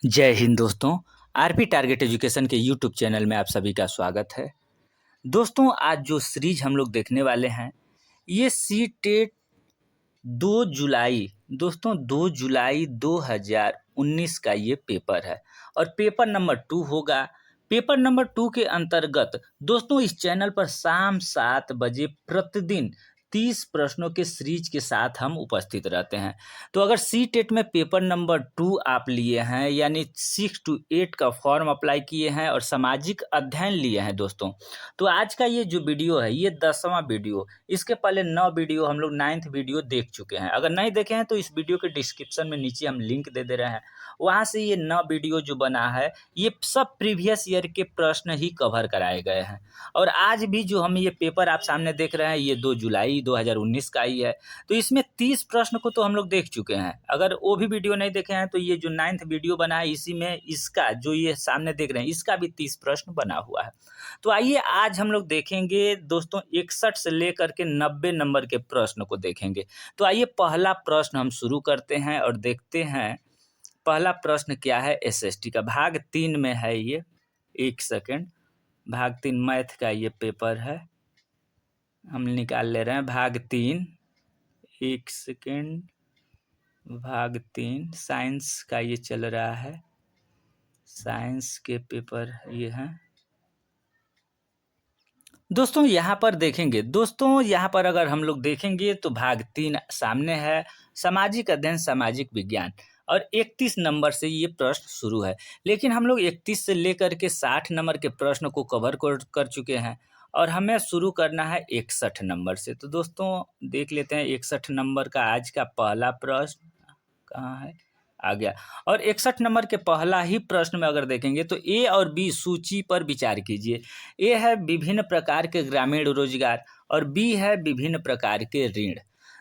जय हिंद दोस्तों। RP target education के यूट्यूब चैनल में आप सभी का स्वागत है। दोस्तों, आज जो सीरीज हम लोग देखने वाले हैं ये सी टेट 2 जुलाई, दोस्तों 2 जुलाई 2019 का ये पेपर है और पेपर नंबर 2 होगा। पेपर नंबर 2 के अंतर्गत दोस्तों इस चैनल पर शाम 7 बजे प्रतिदिन 30 प्रश्नों के सीरीज के साथ हम उपस्थित रहते हैं। तो अगर सी टेट में पेपर नंबर 2 आप लिए हैं, यानी 6 to 8 का फॉर्म अप्लाई किए हैं और सामाजिक अध्ययन लिए हैं दोस्तों, तो आज का ये जो वीडियो है ये 10वां वीडियो। इसके पहले 9 वीडियो हम लोग 9th वीडियो देख चुके हैं। अगर नहीं देखे हैं तो इस वीडियो के डिस्क्रिप्शन में नीचे हम लिंक दे रहे हैं, वहाँ से ये 9 वीडियो जो बना है ये सब प्रीवियस ईयर के प्रश्न ही कवर कराए गए हैं। और आज भी जो हम ये पेपर आप सामने देख रहे हैं ये 2 जुलाई 2019 का ही है। तो इसमें 30 प्रश्न को तो हम लोग देख चुके हैं। अगर वो भी वीडियो नहीं देखे हैं तो ये जो 9th वीडियो बना है इसी में इसका जो ये सामने देख रहे हैं इसका भी 30 प्रश्न बना हुआ है। तो आइए आज हम लोग देखेंगे दोस्तों 61 से लेकर के 90 नंबर के प्रश्न को देखेंगे। तो आइए पहला प्रश्न हम शुरू करते हैं और देखते हैं पहला प्रश्न क्या है। एसएसटी का भाग 3 में है ये। एक सेकेंड, भाग 3 मैथ का ये पेपर है, हम निकाल ले रहे हैं भाग 3। एक सेकेंड, भाग 3 साइंस का ये चल रहा है, साइंस के पेपर ये हैं दोस्तों। यहाँ पर देखेंगे दोस्तों, यहाँ पर अगर हम लोग देखेंगे तो भाग 3 सामने है, सामाजिक अध्ययन सामाजिक विज्ञान, और 31 नंबर से ये प्रश्न शुरू है। लेकिन हम लोग 31 से लेकर के 60 नंबर के प्रश्न को कवर कर चुके हैं और हमें शुरू करना है 61 नंबर से। तो दोस्तों देख लेते हैं 61 नंबर का आज का पहला प्रश्न कहाँ है, आ गया। और 61 नंबर के पहला ही प्रश्न में अगर देखेंगे तो ए और बी सूची पर विचार कीजिए। ए है विभिन्न प्रकार के ग्रामीण रोजगार और बी है विभिन्न प्रकार के ऋण।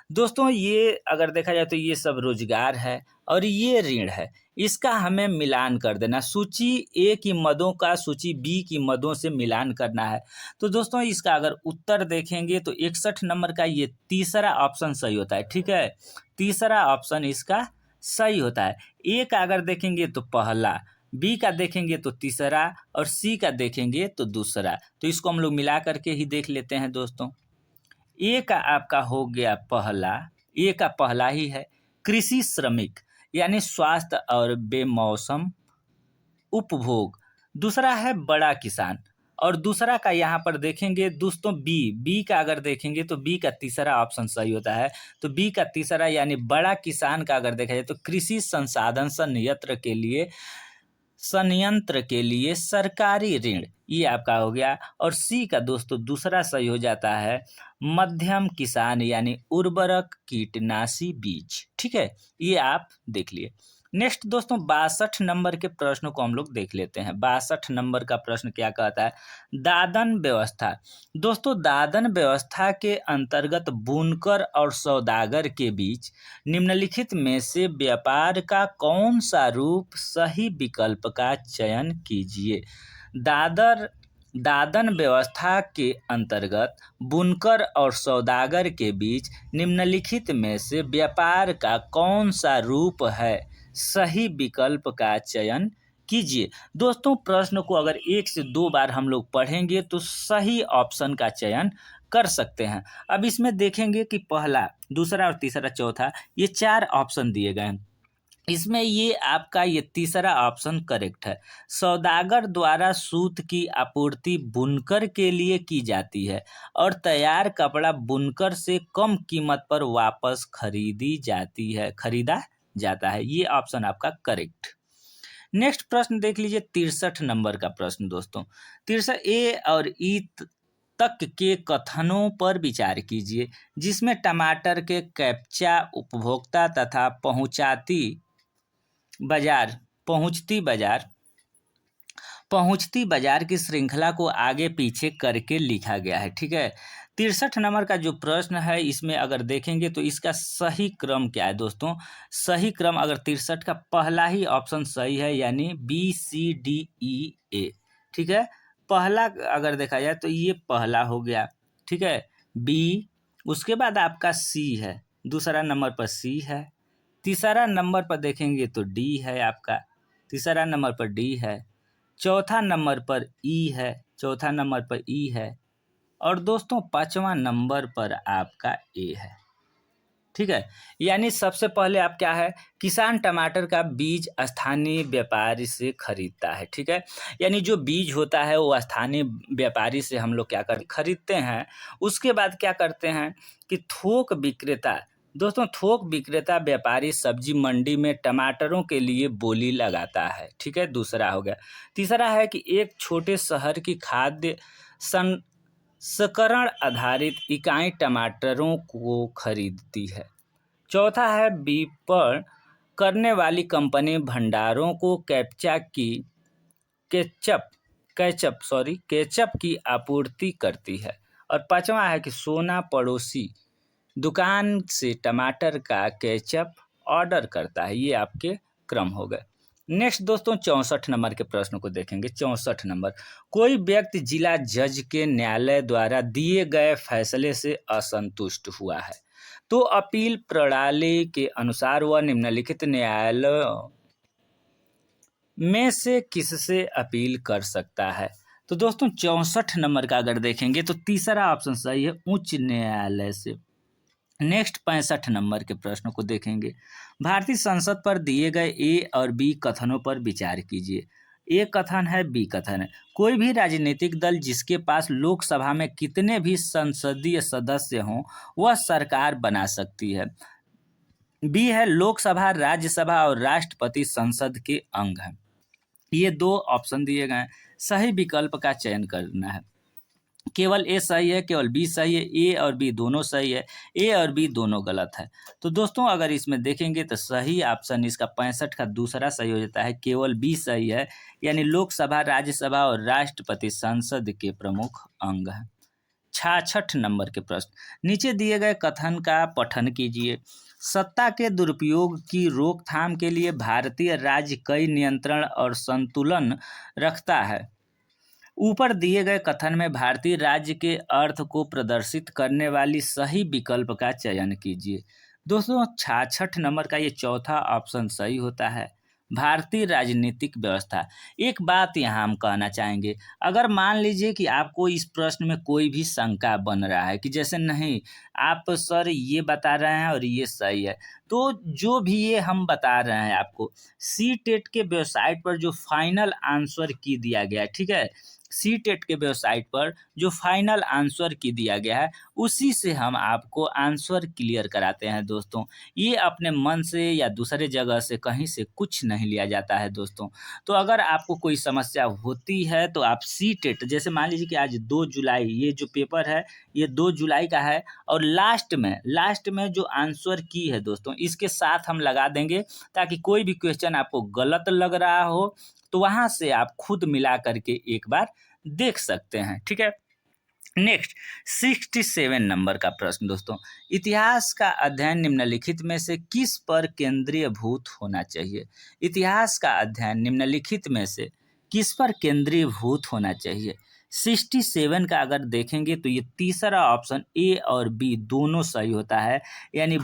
दोस्तों ये अगर देखा जाए तो ये सब रोजगार है और ये ऋण है, इसका हमें मिलान कर देना। सूची ए की मदों का सूची बी की मदों से मिलान करना है। तो दोस्तों इसका अगर उत्तर देखेंगे तो 61 नंबर का ये तीसरा ऑप्शन सही होता है। ठीक है, तीसरा ऑप्शन इसका सही होता है। ए का अगर देखेंगे तो पहला, बी का देखेंगे तो तीसरा और सी का देखेंगे तो दूसरा। तो इसको हम लोग मिला करके ही देख लेते हैं दोस्तों। ए का आपका हो गया पहला, ए का पहला ही है कृषि श्रमिक यानी स्वास्थ्य और बेमौसम उपभोग। दूसरा है बड़ा किसान और दूसरा का यहाँ पर देखेंगे दोस्तों बी का अगर देखेंगे तो बी का तीसरा ऑप्शन सही होता है। तो बी का तीसरा यानी बड़ा किसान का अगर देखा जाए तो कृषि संसाधन संयंत्र के लिए सरकारी ऋण, ये आपका हो गया। और सी का दोस्तों दूसरा सही हो जाता है मध्यम किसान यानी उर्वरक कीटनाशी बीज। ठीक है, ये आप देख लिए। नेक्स्ट दोस्तों 62 नंबर के प्रश्न को हम लोग देख लेते हैं। 62 नंबर का प्रश्न क्या कहता है, दादन व्यवस्था। दोस्तों दादन व्यवस्था के अंतर्गत बुनकर और सौदागर के बीच निम्नलिखित में से व्यापार का कौन सा रूप सही विकल्प का चयन कीजिए। दादन व्यवस्था के अंतर्गत बुनकर और सौदागर के बीच निम्नलिखित में से व्यापार का कौन सा रूप है, सही विकल्प का चयन कीजिए। दोस्तों प्रश्न को अगर 1 से 2 बार हम लोग पढ़ेंगे तो सही ऑप्शन का चयन कर सकते हैं। अब इसमें देखेंगे कि पहला, दूसरा और तीसरा चौथा ये 4 ऑप्शन दिए गए हैं। इसमें ये आपका ये तीसरा ऑप्शन करेक्ट है। सौदागर द्वारा सूत की आपूर्ति बुनकर के लिए की जाती है और तैयार कपड़ा बुनकर से कम कीमत पर वापस खरीदा जाता है। ये ऑप्शन आपका करेक्ट। नेक्स्ट प्रश्न देख लीजिए 63 नंबर का प्रश्न दोस्तों। 63 ए और ई तक के कथनों पर विचार कीजिए जिसमें टमाटर के कैप्चा उपभोक्ता तथा पहुंचती बाजार की श्रृंखला को आगे पीछे करके लिखा गया है। ठीक है, 63 नंबर का जो प्रश्न है इसमें अगर देखेंगे तो इसका सही क्रम क्या है दोस्तों। सही क्रम अगर 63 का पहला ही ऑप्शन सही है यानी BCDEA। ठीक है, पहला अगर देखा जाए तो ये पहला हो गया। ठीक है, बी, उसके बाद आपका सी है, दूसरा नंबर पर सी है, तीसरा नंबर पर देखेंगे तो डी है आपका, तीसरा नंबर पर डी है, चौथा नंबर पर ई है, चौथा नंबर पर ई है, और दोस्तों पांचवा नंबर पर आपका ए है। ठीक है, यानी सबसे पहले आप क्या है, किसान टमाटर का बीज स्थानीय व्यापारी से खरीदता है। ठीक है, यानी जो बीज होता है वो स्थानीय व्यापारी से हम लोग क्या कर खरीदते हैं। उसके बाद क्या करते हैं कि थोक विक्रेता, दोस्तों थोक विक्रेता व्यापारी सब्जी मंडी में टमाटरों के लिए बोली लगाता है। ठीक है, दूसरा हो गया। तीसरा है कि एक छोटे शहर की खाद्य संस्करण आधारित इकाई टमाटरों को खरीदती है। चौथा है विपणन करने वाली कंपनी भंडारों को केचप की आपूर्ति करती है। और पांचवा है कि सोना पड़ोसी दुकान से टमाटर का केचप ऑर्डर करता है। ये आपके क्रम हो गए। नेक्स्ट दोस्तों 64 नंबर के प्रश्न को देखेंगे। 64 नंबर, कोई व्यक्ति जिला जज के न्यायालय द्वारा दिए गए फैसले से असंतुष्ट हुआ है, तो अपील प्रणाली के अनुसार वह निम्नलिखित न्यायालयों में से किससे अपील कर सकता है। तो दोस्तों 64 नंबर का अगर देखेंगे तो तीसरा ऑप्शन सही है, उच्च न्यायालय से। नेक्स्ट 65 नंबर के प्रश्न को देखेंगे। भारतीय संसद पर दिए गए ए और बी कथनों पर विचार कीजिए। ए कथन है, बी कथन है। कोई भी राजनीतिक दल जिसके पास लोकसभा में कितने भी संसदीय सदस्य हों वह सरकार बना सकती है। बी है, लोकसभा, राज्यसभा और राष्ट्रपति संसद के अंग हैं। ये दो ऑप्शन दिए गए हैं, सही विकल्प का चयन करना है। केवल ए सही है, केवल बी सही है, ए और बी दोनों सही है, ए और बी दोनों गलत है। तो दोस्तों अगर इसमें देखेंगे तो सही ऑप्शन इसका 65 का दूसरा सही हो जाता है, केवल बी सही है, यानी लोकसभा, राज्यसभा और राष्ट्रपति संसद के प्रमुख अंग हैं। 66 नंबर के प्रश्न, नीचे दिए गए कथन का पठन कीजिए। सत्ता के दुरुपयोग की रोकथाम के लिए भारतीय राज्य कई नियंत्रण और संतुलन रखता है। ऊपर दिए गए कथन में भारतीय राज्य के अर्थ को प्रदर्शित करने वाली सही विकल्प का चयन कीजिए। दोस्तों 66 नंबर का ये चौथा ऑप्शन सही होता है, भारतीय राजनीतिक व्यवस्था। एक बात यहाँ हम कहना चाहेंगे, अगर मान लीजिए कि आपको इस प्रश्न में कोई भी शंका बन रहा है कि जैसे नहीं आप सर ये बता रहे हैं और ये सही है, तो जो भी ये हम बता रहे हैं आपको सी टेट के वेबसाइट पर जो फाइनल आंसर की दिया गया है, ठीक है, सी टेट के वेबसाइट पर जो फाइनल आंसर की दिया गया है उसी से हम आपको आंसर क्लियर कराते हैं दोस्तों। ये अपने मन से या दूसरे जगह से कहीं से कुछ नहीं लिया जाता है दोस्तों। तो अगर आपको कोई समस्या होती है तो आप सी टेट, जैसे मान लीजिए कि आज 2 जुलाई ये जो पेपर है ये 2 जुलाई का है, और लास्ट में जो आंसर की है दोस्तों इसके साथ हम लगा देंगे, ताकि कोई भी क्वेश्चन आपको गलत लग रहा हो तो वहाँ से आप खुद मिला करके एक बार देख सकते हैं। ठीक है, नेक्स्ट 67 नंबर का प्रश्न दोस्तों, इतिहास का अध्ययन निम्नलिखित में से किस पर केंद्रीयभूत होना चाहिए। इतिहास का अध्ययन निम्नलिखित में से किस पर केंद्रीयभूत होना चाहिए। 67 का अगर देखेंगे तो ये तीसरा ऑप्शन ए और बी दोनों सही होता है, यानी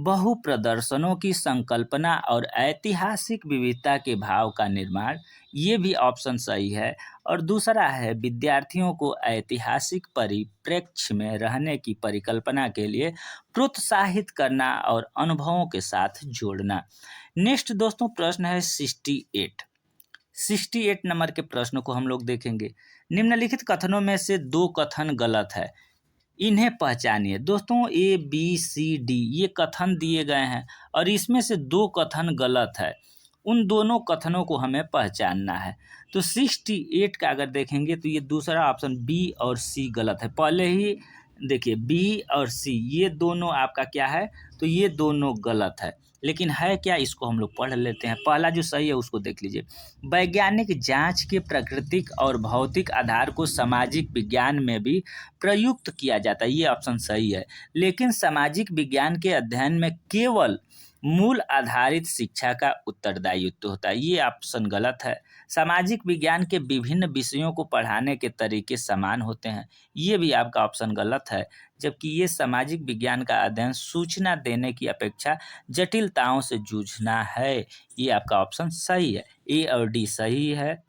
बहुप्रदर्शनों की संकल्पना और ऐतिहासिक विविधता के भाव का निर्माण, ये भी ऑप्शन सही है। और दूसरा है विद्यार्थियों को ऐतिहासिक परिप्रेक्ष्य में रहने की परिकल्पना के लिए प्रोत्साहित करना और अनुभवों के साथ जोड़ना। नेक्स्ट दोस्तों प्रश्न है 68 नंबर के प्रश्न को हम लोग देखेंगे। निम्नलिखित कथनों में से 2 कथन गलत है, इन्हें पहचानिए। दोस्तों ए बी सी डी ये कथन दिए गए हैं और इसमें से 2 कथन गलत है, उन दोनों कथनों को हमें पहचानना है। तो 68 का अगर देखेंगे तो ये दूसरा ऑप्शन बी और सी गलत है। पहले ही देखिए बी और सी ये दोनों आपका क्या है, तो ये दोनों गलत है, लेकिन है क्या इसको हम लोग पढ़ लेते हैं। पहला जो सही है उसको देख लीजिए। वैज्ञानिक जांच के प्राकृतिक और भौतिक आधार को सामाजिक विज्ञान में भी प्रयुक्त किया जाता है, ये ऑप्शन सही है। लेकिन सामाजिक विज्ञान के अध्ययन में केवल मूल आधारित शिक्षा का उत्तरदायित्व होता है। ये ऑप्शन गलत है। सामाजिक विज्ञान के विभिन्न विषयों को पढ़ाने के तरीके समान होते हैं। ये भी आपका ऑप्शन गलत है, जबकि ये सामाजिक विज्ञान का अध्ययन सूचना देने की अपेक्षा जटिलताओं से जूझना है। ये आपका ऑप्शन सही है। ए और डी सही है।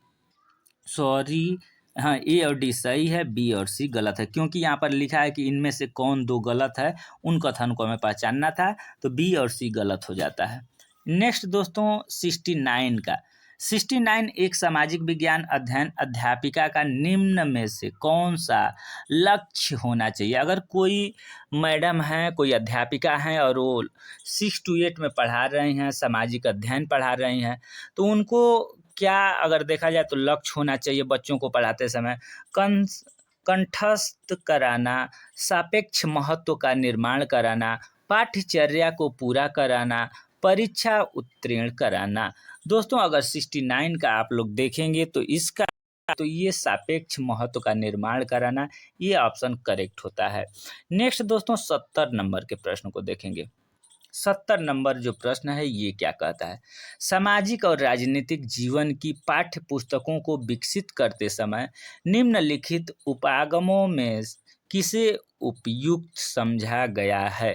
सॉरी, हाँ, ए और डी सही है, बी और सी गलत है, क्योंकि यहाँ पर लिखा है कि इनमें से कौन दो गलत है, उन कथन को हमें पहचानना था, तो बी और सी गलत हो जाता है। नेक्स्ट दोस्तों 69 का 69 एक सामाजिक विज्ञान अध्ययन अध्यापिका का निम्न में से कौन सा लक्ष्य होना चाहिए। अगर कोई मैडम हैं, कोई अध्यापिका हैं और वो 6 to 8 में पढ़ा रही हैं, सामाजिक अध्ययन पढ़ा रही हैं, तो उनको क्या अगर देखा जाए तो लक्ष्य होना चाहिए बच्चों को पढ़ाते समय? कंठस्थ कराना, सापेक्ष महत्व का निर्माण कराना, पाठ्यचर्या को पूरा कराना, परीक्षा उत्तीर्ण कराना। दोस्तों अगर 69 का आप लोग देखेंगे तो इसका तो ये सापेक्ष महत्व का निर्माण कराना, ये ऑप्शन करेक्ट होता है। नेक्स्ट दोस्तों 70 नंबर के प्रश्न को देखेंगे। 70 नंबर जो प्रश्न है ये क्या कहता है? सामाजिक और राजनीतिक जीवन की पाठ्य पुस्तकों को विकसित करते समय निम्नलिखित उपागमों में किसे उपयुक्त समझा गया है?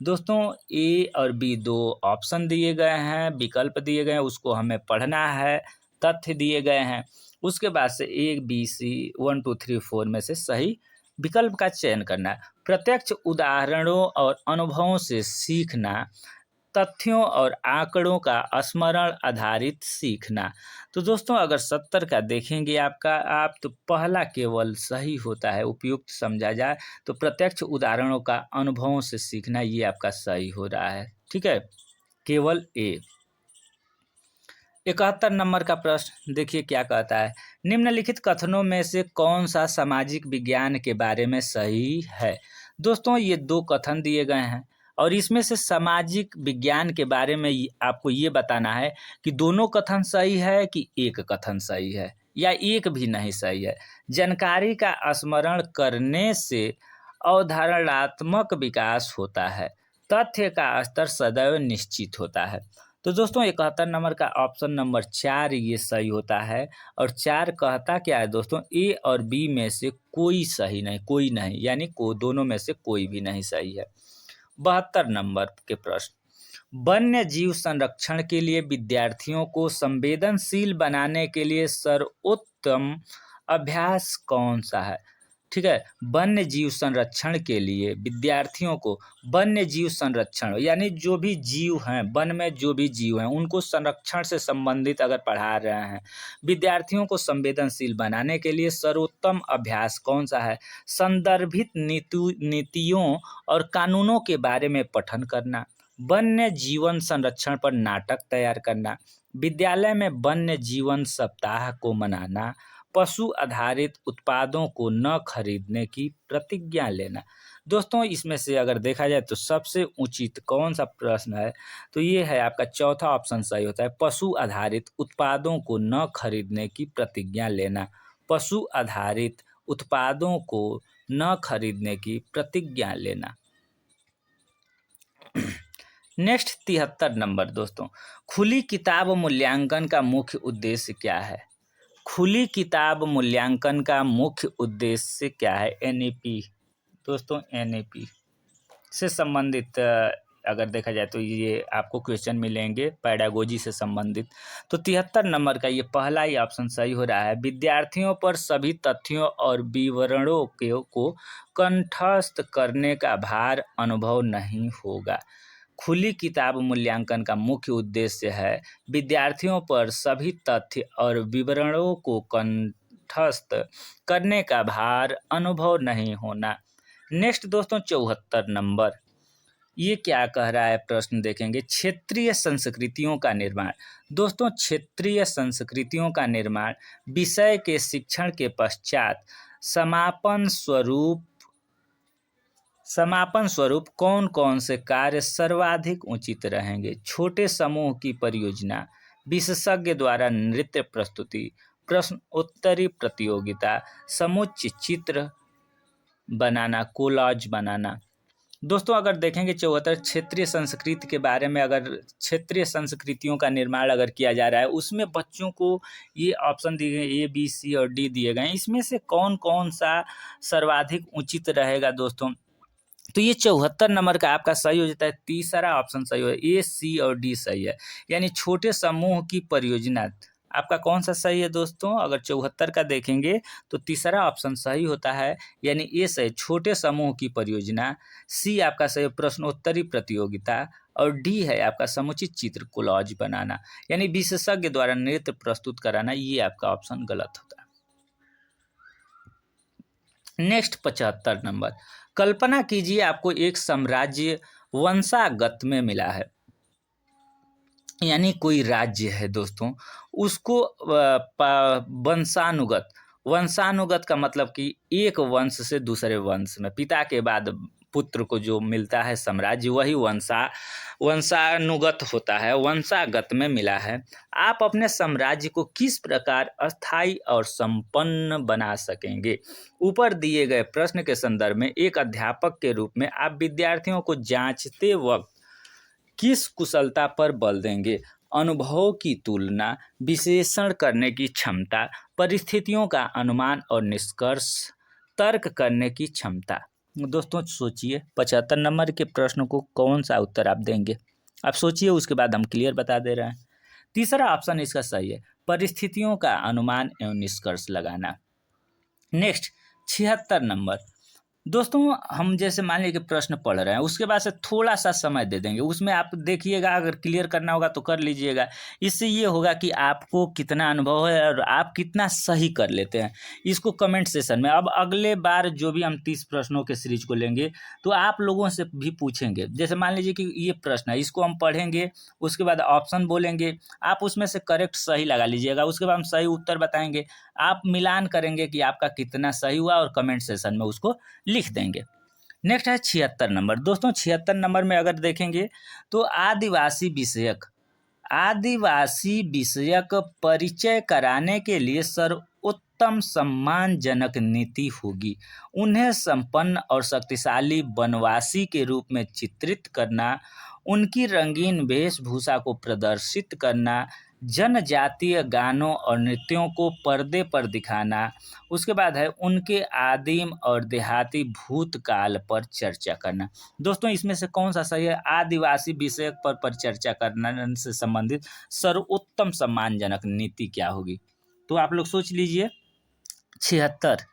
दोस्तों ए और बी दो ऑप्शन दिए गए हैं, विकल्प दिए गए हैं, उसको हमें पढ़ना है, तथ्य दिए गए हैं, उसके बाद से ए बी सी 1 2 3 4 में से सही विकल्प का चयन करना है। प्रत्यक्ष उदाहरणों और अनुभवों से सीखना, तथ्यों और आंकड़ों का स्मरण आधारित सीखना। तो दोस्तों अगर 70 का देखेंगे आप तो पहला केवल सही होता है, उपयुक्त समझा जाए तो प्रत्यक्ष उदाहरणों का अनुभवों से सीखना, ये आपका सही हो रहा है। ठीक है, केवल ए। 71 नंबर का प्रश्न देखिए क्या कहता है? निम्नलिखित कथनों में से कौन सा सामाजिक विज्ञान के बारे में सही है? दोस्तों ये दो कथन दिए गए हैं और इसमें से सामाजिक विज्ञान के बारे में आपको ये बताना है कि दोनों कथन सही है कि एक कथन सही है या एक भी नहीं सही है। जानकारी का स्मरण करने से अवधारणात्मक विकास होता है, तथ्य का स्तर सदैव निश्चित होता है। तो दोस्तों 71 नंबर का ऑप्शन नंबर 4 ये सही होता है। और 4 कहता क्या है दोस्तों? ए और बी में से कोई सही नहीं, कोई नहीं, यानी दोनों में से कोई भी नहीं सही है। 72 नंबर के प्रश्न, वन्य जीव संरक्षण के लिए विद्यार्थियों को संवेदनशील बनाने के लिए सर्वोत्तम अभ्यास कौन सा है? ठीक है, वन्य जीव संरक्षण के लिए विद्यार्थियों को, वन्य जीव संरक्षण यानी जो भी जीव हैं, वन में जो भी जीव हैं उनको संरक्षण से संबंधित अगर पढ़ा रहे हैं, विद्यार्थियों को संवेदनशील बनाने के लिए सर्वोत्तम अभ्यास कौन सा है? संदर्भित नीतियों और कानूनों के बारे में पठन करना, वन्य जीवन संरक्षण पर नाटक तैयार करना, विद्यालय में वन्य जीवन सप्ताह को मनाना, पशु आधारित उत्पादों को न खरीदने की प्रतिज्ञा लेना। दोस्तों इसमें से अगर देखा जाए तो सबसे उचित कौन सा प्रश्न है? तो ये है आपका चौथा ऑप्शन सही होता है, पशु आधारित उत्पादों को न खरीदने की प्रतिज्ञा लेना। पशु आधारित उत्पादों को न खरीदने की प्रतिज्ञा लेना। नेक्स्ट 73 नंबर दोस्तों, खुली किताब मूल्यांकन का मुख्य उद्देश्य क्या है? खुली किताब मूल्यांकन का मुख्य उद्देश्य क्या है? एनईपी दोस्तों, एनईपी से संबंधित अगर देखा जाए तो ये आपको क्वेश्चन मिलेंगे पेडागोजी से संबंधित। तो 73 नंबर का ये पहला ही ऑप्शन सही हो रहा है। विद्यार्थियों पर सभी तथ्यों और विवरणों को कंठस्थ करने का भार अनुभव नहीं होगा। खुली किताब मूल्यांकन का मुख्य उद्देश्य है विद्यार्थियों पर सभी तथ्य और विवरणों को कंठस्थ करने का भार अनुभव नहीं होना। नेक्स्ट दोस्तों 74 नंबर, ये क्या कह रहा है प्रश्न देखेंगे? क्षेत्रीय संस्कृतियों का निर्माण। दोस्तों क्षेत्रीय संस्कृतियों का निर्माण विषय के शिक्षण के पश्चात समापन स्वरूप कौन कौन से कार्य सर्वाधिक उचित रहेंगे? छोटे समूह की परियोजना, विशेषज्ञ द्वारा नृत्य प्रस्तुति, प्रश्न उत्तरी प्रतियोगिता, समुच्चय चित्र बनाना, कोलाज बनाना। दोस्तों अगर देखेंगे 74 क्षेत्रीय संस्कृति के बारे में, अगर क्षेत्रीय संस्कृतियों का निर्माण अगर किया जा रहा है, उसमें बच्चों को ये ऑप्शन दिए गए, ए बी सी और डी दिए गए हैं। इसमें से कौन कौन सा सर्वाधिक उचित रहेगा दोस्तों? तो ये 74 नंबर का आपका सही हो जाता है, तीसरा ऑप्शन सही हो, ए सी और डी सही है। यानी छोटे समूह की परियोजना आपका कौन सा सही है दोस्तों? अगर 74 का देखेंगे तो तीसरा ऑप्शन सही होता है, यानी ए सही, छोटे समूह की परियोजना। सी आपका सही, प्रश्नोत्तरी प्रतियोगिता। और डी है आपका समुचित चित्र कोलाज बनाना, यानी विशेषज्ञ द्वारा नृत्य प्रस्तुत कराना। ये आपका ऑप्शन गलत होता है। नेक्स्ट 75 नंबर, कल्पना कीजिए आपको एक साम्राज्य वंशागत में मिला है, यानी कोई राज्य है दोस्तों, उसको वंशानुगत, वंशानुगत का मतलब कि एक वंश से दूसरे वंश में, पिता के बाद पुत्र को जो मिलता है साम्राज्य, वही वंशानुगत होता है, वंशागत में मिला है। आप अपने साम्राज्य को किस प्रकार अस्थायी और संपन्न बना सकेंगे? ऊपर दिए गए प्रश्न के संदर्भ में एक अध्यापक के रूप में आप विद्यार्थियों को जांचते वक्त किस कुशलता पर बल देंगे? अनुभव की तुलना, विश्लेषण करने की क्षमता, परिस्थितियों का अनुमान और निष्कर्ष, तर्क करने की क्षमता। दोस्तों सोचिए 75 नंबर के प्रश्न को कौन सा उत्तर आप देंगे? आप सोचिए, उसके बाद हम क्लियर बता दे रहे हैं। तीसरा ऑप्शन इसका सही है, परिस्थितियों का अनुमान एवं निष्कर्ष लगाना। नेक्स्ट 76 नंबर, दोस्तों हम जैसे मान लीजिए कि प्रश्न पढ़ रहे हैं, उसके बाद से थोड़ा सा समय दे देंगे, उसमें आप देखिएगा, अगर क्लियर करना होगा तो कर लीजिएगा। इससे ये होगा कि आपको कितना अनुभव है और आप कितना सही कर लेते हैं। इसको कमेंट सेशन में, अब अगले बार जो भी हम 30 प्रश्नों के सीरीज को लेंगे तो आप लोगों से भी पूछेंगे। जैसे मान लीजिए कि ये प्रश्न है, इसको हम पढ़ेंगे, उसके बाद ऑप्शन बोलेंगे, आप उसमें से करेक्ट सही लगा लीजिएगा, उसके बाद हम सही उत्तर बताएंगे, आप मिलान करेंगे कि आपका कितना सही हुआ और कमेंट सेशन में उसको लिख देंगे। नेक्स्ट है 76 नंबर, दोस्तों 76 नंबर में अगर देखेंगे तो आदिवासी विषयक परिचय कराने के लिए सर्वोत्तम सम्मानजनक नीति होगी। उन्हें संपन्न और शक्तिशाली वनवासी के रूप में चित्रित करना, उनकी रंगीन वेशभूषा को प्रदर्शित करना, जनजातीय गानों और नृत्यों को पर्दे पर दिखाना, उसके बाद है उनके आदिम और देहाती भूतकाल पर चर्चा करना। दोस्तों इसमें से कौन सा सही है? आदिवासी विषय पर परिचर्चा करना से संबंधित सर्वोत्तम सम्मानजनक नीति क्या होगी? तो आप लोग सोच लीजिए। 76,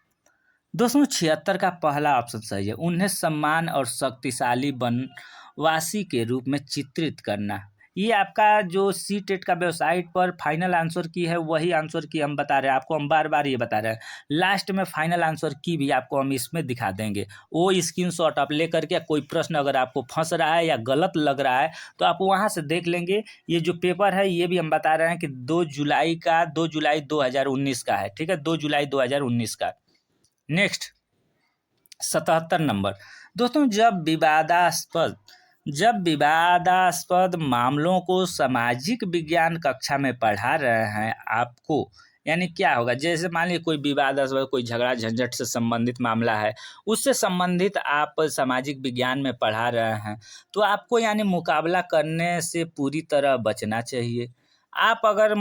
दोस्तों 76 का पहला ऑप्शन सही है, उन्हें सम्मान और शक्तिशाली वनवासी के रूप में चित्रित करना। ये आपका जो सी टेट का वेबसाइट पर फाइनल आंसर की है, वही आंसर की हम बता रहे हैं आपको, हम बार बार ये बता रहे हैं। लास्ट में फाइनल आंसर की भी आपको हम इसमें दिखा देंगे, वो स्क्रीनशॉट आप ले करके, कोई प्रश्न अगर आपको फंस रहा है या गलत लग रहा है तो आप वहाँ से देख लेंगे। ये जो पेपर है ये भी हम बता रहे हैं कि 2 जुलाई 2019 का है, ठीक है, 2 जुलाई 2019 का। नेक्स्ट 77 नंबर, दोस्तों जब विवादास्पद मामलों को सामाजिक विज्ञान कक्षा में पढ़ा रहे हैं आपको, यानी क्या होगा? जैसे मान लीजिए कोई विवादास्पद, कोई झगड़ा झंझट से संबंधित मामला है, उससे संबंधित आप सामाजिक विज्ञान में पढ़ा रहे हैं, तो आपको यानी मुकाबला करने से पूरी तरह बचना चाहिए। आप अगर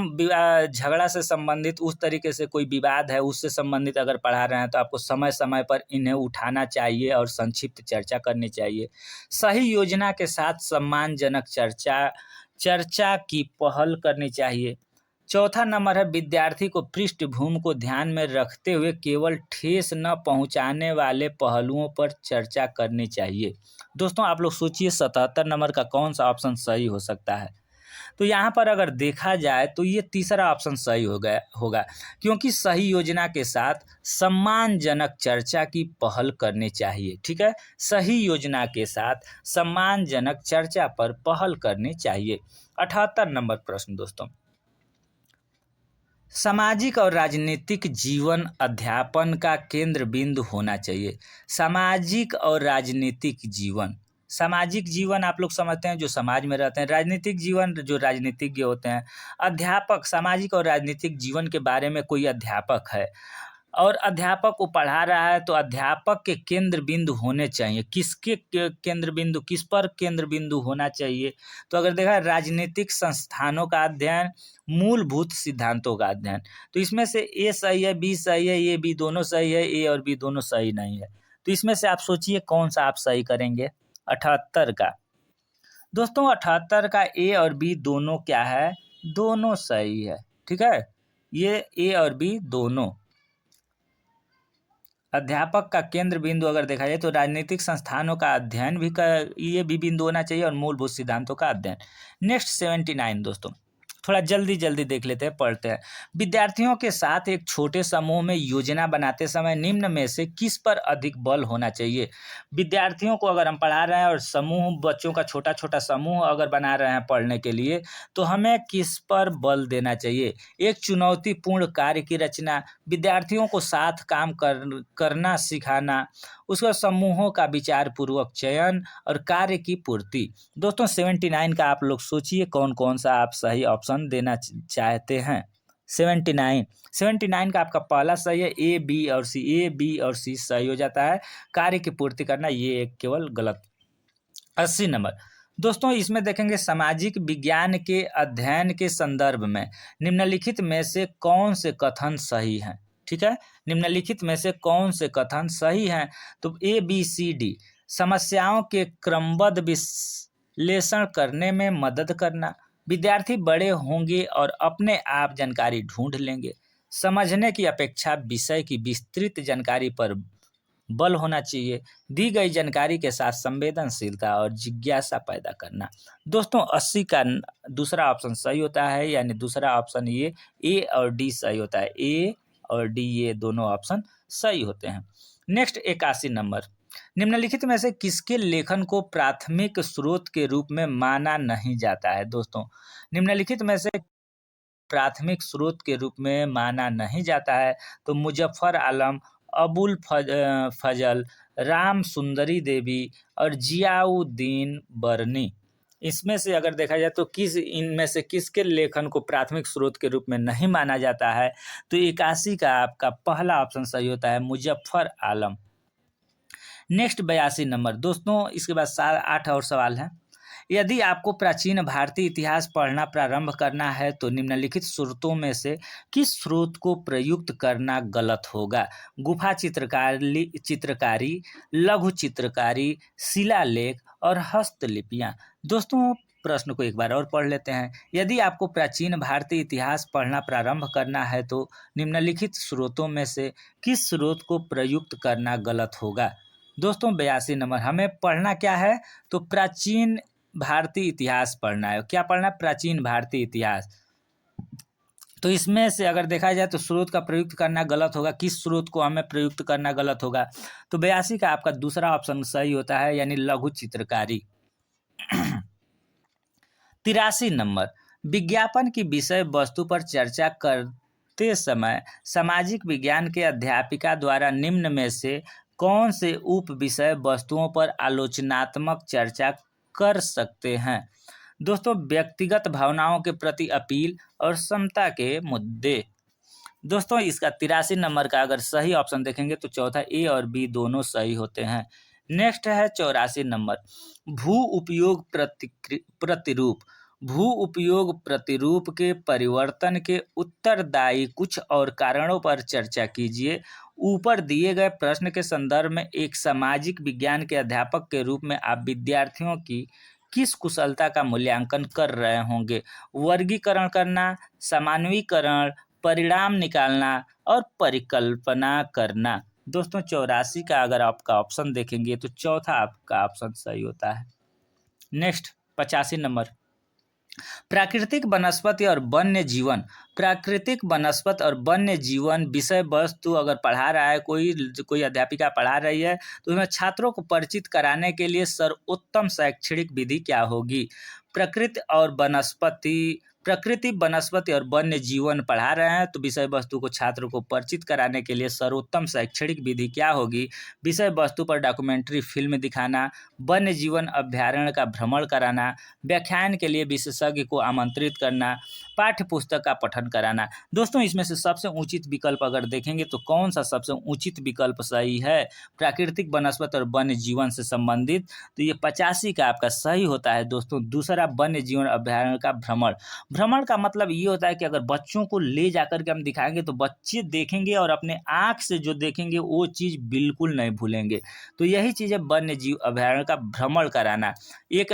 झगड़ा से संबंधित उस तरीके से कोई विवाद है उससे संबंधित अगर पढ़ा रहे हैं तो आपको समय समय पर इन्हें उठाना चाहिए और संक्षिप्त चर्चा करनी चाहिए। सही योजना के साथ सम्मानजनक चर्चा की पहल करनी चाहिए। चौथा नंबर है, विद्यार्थी को पृष्ठभूमि को ध्यान में रखते हुए केवल ठेस न पहुंचाने वाले पहलुओं पर चर्चा करनी चाहिए। दोस्तों आप लोग सोचिए 77 नंबर का कौन सा ऑप्शन सही हो सकता है? तो यहाँ पर अगर देखा जाए तो ये तीसरा ऑप्शन सही होगा, क्योंकि सही योजना के साथ सम्मानजनक चर्चा की पहल करनी चाहिए। ठीक है, सही योजना के साथ सम्मानजनक चर्चा पर पहल करनी चाहिए। 78 नंबर प्रश्न, दोस्तों सामाजिक और राजनीतिक जीवन अध्यापन का केंद्र बिंदु होना चाहिए। सामाजिक और राजनीतिक जीवन, सामाजिक जीवन आप लोग समझते हैं जो समाज में रहते हैं, राजनीतिक जीवन जो राजनीतिज्ञ होते हैं। अध्यापक, सामाजिक और राजनीतिक जीवन के बारे में कोई अध्यापक है, और अध्यापक को पढ़ा रहा है तो अध्यापक के केंद्र बिंदु होने चाहिए। किसके केंद्र बिंदु, किस पर केंद्र बिंदु होना चाहिए? तो अगर देखा राजनीतिक संस्थानों का अध्ययन, मूलभूत सिद्धांतों का अध्ययन। तो इसमें से ए सही है, बी सही है, ए बी दोनों सही है, ए और बी दोनों सही नहीं है। तो इसमें से आप सोचिए कौन सा आप सही करेंगे? 78 का। दोस्तों 78 का ए और बी दोनों क्या है? दोनों सही है। ठीक है, ये ए और बी दोनों। अध्यापक का केंद्र बिंदु अगर देखा जाए तो राजनीतिक संस्थानों का अध्ययन भी ये भी बिंदु होना चाहिए और मूलभूत सिद्धांतों का अध्ययन। नेक्स्ट 79 दोस्तों, थोड़ा जल्दी जल्दी देख लेते हैं, पढ़ते हैं। विद्यार्थियों के साथ एक छोटे समूह में योजना बनाते समय निम्न में से किस पर अधिक बल होना चाहिए? विद्यार्थियों को अगर हम पढ़ा रहे हैं और समूह, बच्चों का छोटा छोटा समूह अगर बना रहे हैं पढ़ने के लिए, तो हमें किस पर बल देना चाहिए? एक चुनौतीपूर्ण कार्य की रचना, विद्यार्थियों को साथ काम करना सिखाना, उसका समूहों का विचार पूर्वक चयन और कार्य की पूर्ति। दोस्तों 79 का आप लोग सोचिए कौन कौन सा आप सही ऑप्शन देना चाहते हैं? 79 का आपका पहला सही है, ए बी और सी। ए बी और सी सही हो जाता है। कार्य की पूर्ति करना ये एक केवल गलत। 80 नंबर दोस्तों, इसमें देखेंगे सामाजिक विज्ञान के अध्ययन के संदर्भ में निम्नलिखित में से कौन से कथन सही हैं? ठीक है, निम्नलिखित में से कौन से कथन सही हैं? तो ए बी सी डी, समस्याओं के क्रमबद्ध विश्लेषण करने में मदद करना, विद्यार्थी बड़े होंगे और अपने आप जानकारी ढूंढ लेंगे, समझने की अपेक्षा विषय की विस्तृत जानकारी पर बल होना चाहिए, दी गई जानकारी के साथ संवेदनशीलता और जिज्ञासा पैदा करना। दोस्तों 80 का दूसरा ऑप्शन सही होता है, यानी दूसरा ऑप्शन ये ए और डी सही होता है। ए और डी ये दोनों ऑप्शन सही होते हैं। नेक्स्ट 81 नंबर, निम्नलिखित में से किसके लेखन को प्राथमिक स्रोत के रूप में माना नहीं जाता है? दोस्तों निम्नलिखित में से प्राथमिक स्रोत के रूप में माना नहीं जाता है तो मुजफ्फर आलम, अबुल फजल, राम सुंदरी देवी और जियाउद्दीन बरनी। इसमें से अगर देखा जाए तो इनमें से किसके लेखन को प्राथमिक स्रोत के रूप में नहीं माना जाता है? तो 81 का आपका पहला ऑप्शन सही होता है, मुजफ्फर आलम। नेक्स्ट 82 नंबर दोस्तों, इसके बाद 8 और सवाल है। यदि आपको प्राचीन भारतीय इतिहास पढ़ना प्रारंभ करना है तो निम्नलिखित स्रोतों में से किस स्रोत को प्रयुक्त करना गलत होगा? गुफा चित्रकारी, लघु चित्रकारी, शिलालेख और हस्तलिपियाँ। दोस्तों प्रश्न को एक बार और पढ़ लेते हैं। यदि आपको प्राचीन भारतीय इतिहास पढ़ना प्रारंभ करना है तो निम्नलिखित स्रोतों में से किस स्रोत को प्रयुक्त करना गलत होगा? दोस्तों 82 नंबर, हमें पढ़ना क्या है? तो प्राचीन भारतीय इतिहास पढ़ना है। क्या पढ़ना है? प्राचीन भारतीय इतिहास। तो इसमें से अगर देखा जाए तो स्रोत का प्रयुक्त करना गलत होगा। किस स्रोत को हमें प्रयुक्त करना गलत होगा? तो 82 का आपका दूसरा ऑप्शन सही होता है, यानी लघु चित्रकारी। 83 नंबर, विज्ञापन की विषय वस्तु पर चर्चा करते समय सामाजिक विज्ञान के अध्यापिका द्वारा निम्न में से कौन से उप विषय वस्तुओं पर आलोचनात्मक चर्चा कर सकते हैं? दोस्तों व्यक्तिगत भावनाओं के प्रति अपील और समता के मुद्दे। दोस्तों इसका 83 नंबर का अगर सही ऑप्शन देखेंगे तो चौथा ए और बी दोनों सही होते हैं। नेक्स्ट है 84 नंबर, भू उपयोग प्रतिरूप। भू उपयोग प्रतिरूप के परिवर्तन के उत्तरदायी कुछ और कारणों पर चर्चा कीजिए। ऊपर दिए गए प्रश्न के संदर्भ में एक सामाजिक विज्ञान के अध्यापक के रूप में आप विद्यार्थियों की किस कुशलता का मूल्यांकन कर रहे होंगे? वर्गीकरण करना, सामान्यीकरण, परिणाम निकालना और परिकल्पना करना। दोस्तों 84 का अगर आपका ऑप्शन देखेंगे तो चौथा आपका ऑप्शन सही होता है। नेक्स्ट 85 नंबर, प्राकृतिक वनस्पति और वन्य जीवन। प्राकृतिक वनस्पति और वन्य जीवन विषय वस्तु अगर पढ़ा रहा है कोई अध्यापिका पढ़ा रही है तो उसमें छात्रों को परिचित कराने के लिए सर्वोत्तम शैक्षणिक विधि क्या होगी? प्रकृति और वनस्पति, प्रकृति, वनस्पति और वन्य जीवन पढ़ा रहे हैं, तो विषय वस्तु को छात्रों को परिचित कराने के लिए सर्वोत्तम शैक्षणिक विधि क्या होगी? विषय वस्तु पर डॉक्यूमेंट्री फिल्म दिखाना, वन्य जीवन अभ्यारण्य का भ्रमण कराना, व्याख्यान के लिए विशेषज्ञ को आमंत्रित करना, पाठ्य पुस्तक का पठन कराना। दोस्तों, इसमें से सबसे उचित विकल्प अगर देखेंगे तो कौन सा सबसे उचित विकल्प सही है? प्राकृतिक, वनस्पति और वन्य जीवन से संबंधित, तो ये 85 का आपका सही होता है दोस्तों। दूसरा, वन्य जीवन अभ्यारण्य का भ्रमण। भ्रमण का मतलब ये होता है कि अगर बच्चों को ले जाकर के हम दिखाएंगे तो बच्चे देखेंगे और अपने आँख से जो देखेंगे वो चीज़ बिल्कुल नहीं भूलेंगे। तो यही चीज़ है वन्य जीव अभ्यारण्य का भ्रमण कराना। एक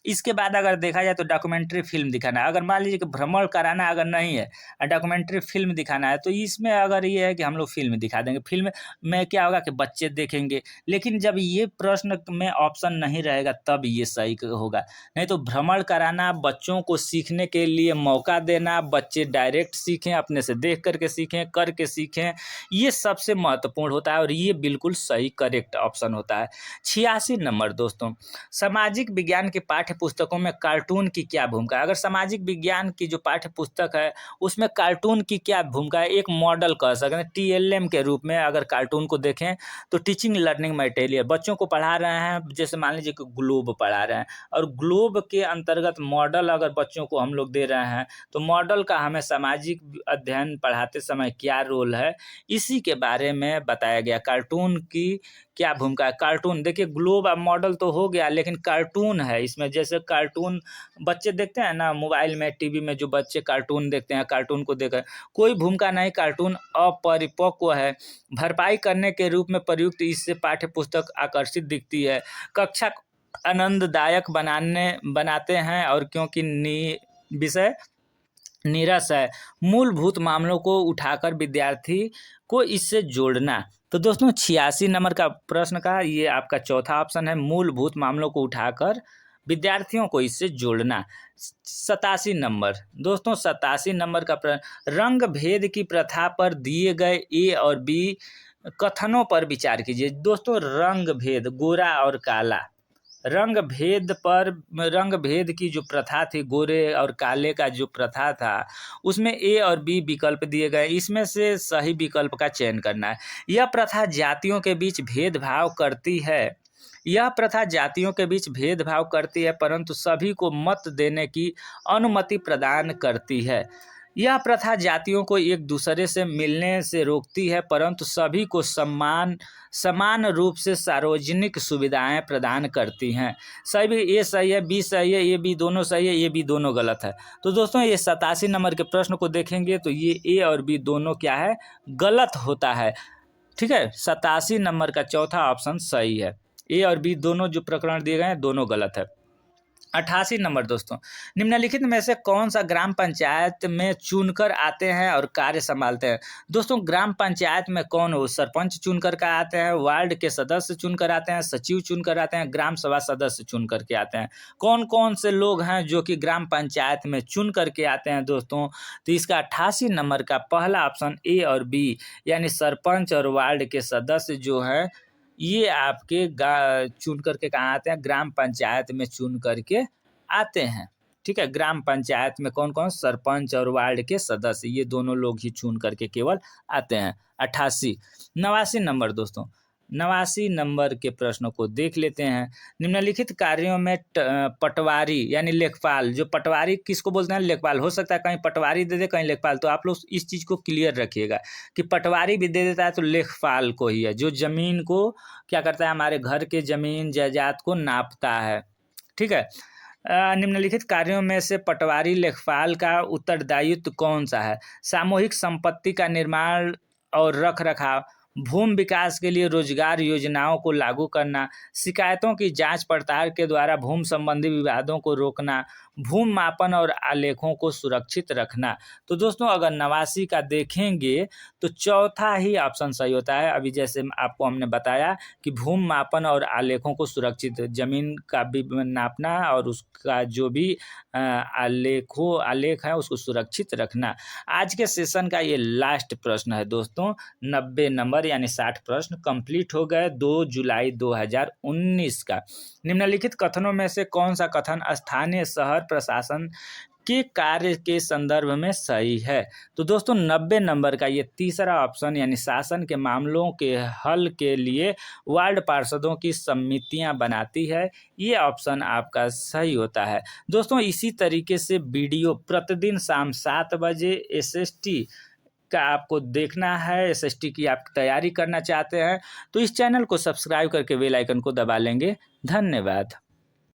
इसके बाद अगर देखा जाए तो डॉक्यूमेंट्री फिल्म दिखाना। अगर मान लीजिए कि भ्रमण कराना अगर नहीं है और डॉक्यूमेंट्री फिल्म दिखाना है, तो इसमें अगर ये है कि हम लोग फिल्म दिखा देंगे। फिल्म में क्या होगा कि बच्चे देखेंगे, लेकिन जब ये प्रश्न में ऑप्शन नहीं रहेगा तब ये सही होगा। नहीं तो भ्रमण कराना, बच्चों को सीखने के लिए मौका देना, बच्चे डायरेक्ट सीखें, अपने से देख करके सीखें, करके सीखें, ये सबसे महत्वपूर्ण होता है और ये बिल्कुल सही करेक्ट ऑप्शन होता है। 86 नंबर दोस्तों, सामाजिक विज्ञान के पाठ्य पुस्तकों में कार्टून की क्या भूमिका है? अगर सामाजिक विज्ञान की जो पाठ्य पुस्तक है उसमें कार्टून की क्या भूमिका है? एक मॉडल कह सकते हैं, TLM के रूप में अगर कार्टून को देखें तो टीचिंग लर्निंग मटेरियल बच्चों को पढ़ा रहे हैं। जैसे मान लीजिए कि ग्लोब पढ़ा रहे हैं और ग्लोब के अंतर्गत मॉडल अगर बच्चों को हम लोग दे रहे हैं, तो मॉडल का हमें सामाजिक अध्ययन पढ़ाते समय क्या रोल है, इसी के बारे में बताया गया। कार्टून की क्या भूमिका है? कार्टून देखिए, ग्लोब अब मॉडल तो हो गया लेकिन कार्टून है इसमें। जैसे कार्टून बच्चे देखते हैं ना, मोबाइल में, टीवी में जो बच्चे कार्टून देखते हैं, कार्टून को देखकर कोई भूमिका नहीं, कार्टून अपरिपक्व है। भरपाई करने के रूप में प्रयुक्त इससे पाठ्य पुस्तक आकर्षित दिखती है, कक्षा आनंददायक बनाते हैं और क्योंकि विषय नीरस है, मूलभूत मामलों को उठाकर विद्यार्थी को इससे जोड़ना। तो दोस्तों 86 नंबर का प्रश्न का ये आपका चौथा ऑप्शन है, मूलभूत मामलों को उठाकर विद्यार्थियों को इससे जोड़ना। 87 नंबर दोस्तों, 87 नंबर का प्रश्न, रंग भेद की प्रथा पर दिए गए ए और बी कथनों पर विचार कीजिए। दोस्तों, रंग भेद, गोरा और काला, रंग भेद की जो प्रथा थी, गोरे और काले का जो प्रथा था, उसमें ए और बी विकल्प दिए गए, इसमें से सही विकल्प का चयन करना है। यह प्रथा जातियों के बीच भेदभाव करती है, यह प्रथा जातियों के बीच भेदभाव करती है परंतु सभी को मत देने की अनुमति प्रदान करती है। यह प्रथा जातियों को एक दूसरे से मिलने से रोकती है परंतु सभी को समान रूप से सार्वजनिक सुविधाएं प्रदान करती हैं। सही, ए सही है, बी सही है, ए बी दोनों सही है, ए बी दोनों गलत है। तो दोस्तों ये 87 नंबर के प्रश्न को देखेंगे तो ये ए और बी दोनों क्या है, गलत होता है। ठीक है, 87 नंबर का चौथा ऑप्शन सही है। ए और बी दोनों जो प्रकरण दिए गए हैं दोनों गलत है। 88 नंबर दोस्तों, निम्नलिखित में से कौन सा ग्राम पंचायत में चुनकर आते हैं और कार्य संभालते हैं? दोस्तों, ग्राम पंचायत में कौन हो? सरपंच चुनकर के आते हैं, वार्ड के सदस्य चुनकर आते हैं, सचिव चुनकर आते हैं, ग्राम सभा सदस्य चुन करके आते हैं। कौन कौन से लोग हैं जो कि ग्राम पंचायत में चुन करके आते हैं दोस्तों? तो इसका 88 नंबर का पहला ऑप्शन ए और बी, यानी सरपंच और वार्ड के सदस्य जो है ये आपके चुन करके कहाँ आते हैं? ग्राम पंचायत में चुन करके आते हैं। ठीक है, ग्राम पंचायत में कौन कौन? सरपंच और वार्ड के सदस्य, ये दोनों लोग ही चुन करके केवल आते हैं। 88। 89 नंबर दोस्तों, 89 नंबर के प्रश्नों को देख लेते हैं। निम्नलिखित कार्यों में पटवारी यानी लेखपाल, जो पटवारी किसको बोलते हैं? लेखपाल। हो सकता है कहीं पटवारी दे दे, कहीं लेखपाल, तो आप लोग इस चीज़ को क्लियर रखिएगा कि पटवारी भी दे देता है तो लेखपाल को ही है, जो जमीन को क्या करता है, हमारे घर के जमीन जायदाद को नापता है। ठीक है, निम्नलिखित कार्यों में से पटवारी लेखपाल का उत्तरदायित्व कौन सा है? सामूहिक संपत्ति का निर्माण और रख रखाव, भूमि विकास के लिए रोजगार योजनाओं को लागू करना, शिकायतों की जांच पड़ताल के द्वारा भूमि संबंधी विवादों को रोकना, भूमि मापन और आलेखों को सुरक्षित रखना। तो दोस्तों अगर 89 का देखेंगे तो चौथा ही ऑप्शन सही होता है। अभी जैसे आपको हमने बताया कि भूमि मापन और आलेखों को सुरक्षित, जमीन का भी नापना और उसका जो भी आलेख है उसको सुरक्षित रखना। आज के सेशन का ये लास्ट प्रश्न है दोस्तों, 90 नंबर यानी 60 प्रश्न कंप्लीट हो गए 2 जुलाई 2019 का। निम्नलिखित कथनों में से कौन सा कथन स्थानीय शहर प्रशासन के कार्य के संदर्भ में सही है। तो दोस्तों 90 नंबर का ये तीसरा ऑप्शन यानी शासन के मामलों के हल के लिए वार्ड पार्षदों की समितियां बनाती है, ये ऑप्शन आपका सही होता है। दोस्तों इसी तरीके से वीडियो प्रतिदिन शाम 7 बजे एसएसटी का आपको देखना है, एसएसटी की आप तैयारी करना चाहते हैं तो इस चैनल को सब्सक्राइब करके बेल आइकन को दबा लेंगे। धन्यवाद।